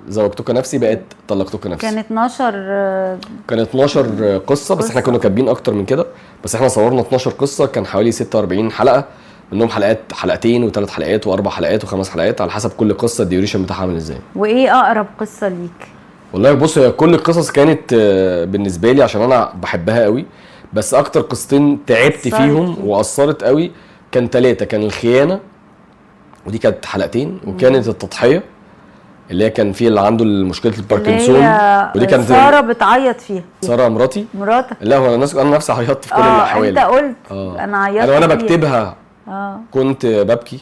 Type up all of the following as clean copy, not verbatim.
زوجتك نفسي بقت طلقتك نفسي. كان 12 كان 12 قصه، بس احنا كنا كاتبين اكتر من كده، بس احنا صورنا 12 قصه، كان حوالي 46 حلقه، منهم حلقتين و3 حلقات و4 حلقات و5 حلقات على حسب كل قصه الديوريشن بتاعها عامل ازاي. وايه اقرب قصه ليك؟ والله بص، هي كل القصص كانت بالنسبه لي عشان انا بحبها قوي، بس اكتر قصتين تعبت فيهم واثرت قوي كان 3. كان الخيانه ودي كانت حلقتين، وكانت التضحيه اللي هي كان فيه اللي عنده مشكله الباركنسون، ودي كانت ساره بتعيط فيها. ساره مراتك؟ لا، هو انا نفسي عيطت في كل الاحوال. انت قلت انا عيطت وانا بكتبها كنت ببكي،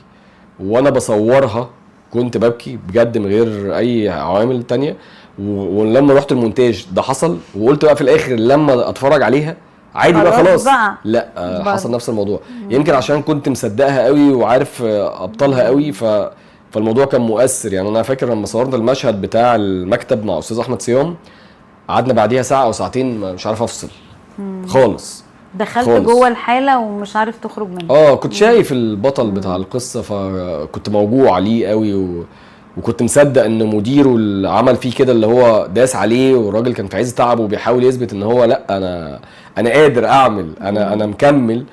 وانا بصورها كنت ببكي بجد من غير اي عوامل تانية. ولما رحت المونتاج ده حصل، وقلت بقى في الاخر لما اتفرج عليها عادي بقى خلاص بقى. لا حصل نفس الموضوع. يمكن عشان كنت مصدقها قوي وعارف ابطالها قوي، فالموضوع كان مؤثر. يعني انا فاكر لما صورنا المشهد بتاع المكتب مع استاذ احمد صيام، قعدنا بعديها ساعه او ساعتين مش عارف افصل خالص. دخلت جوه الحاله ومش عارف تخرج منها. كنت شايف البطل بتاع القصه، فكنت موجوع عليه قوي وكنت مصدق ان مديره اللي عمل فيه كده، اللي هو داس عليه، والراجل كان في عز تعبه وبيحاول يثبت ان هو لا، انا قادر اعمل، انا مكمل.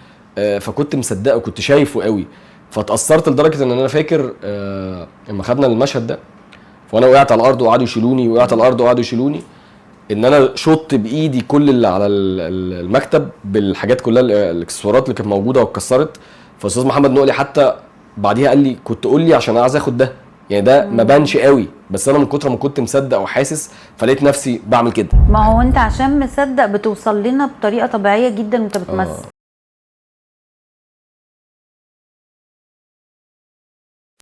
فكنت مصدقه وكنت شايفه قوي، فتاثرت لدرجه ان انا فاكر لما خدنا المشهد ده، وانا وقعت على الارض وقعدوا يشيلوني، وقعت على الارض وقعدوا يشيلوني، ان انا شطت بايدي كل اللي على المكتب بالحاجات كلها، الاكسسوارات اللي كانت موجوده واتكسرت. فاستاذ محمد نقلي حتى بعديها قال لي كنت قول لي عشان عايز اخد ده، يعني ده ما بانش قوي، بس انا من كتر ما كنت مصدق وحاسس فلقيت نفسي بعمل كده. ما هو انت عشان مصدق بتوصل لنا بطريقه طبيعيه جدا وانت بتمثل.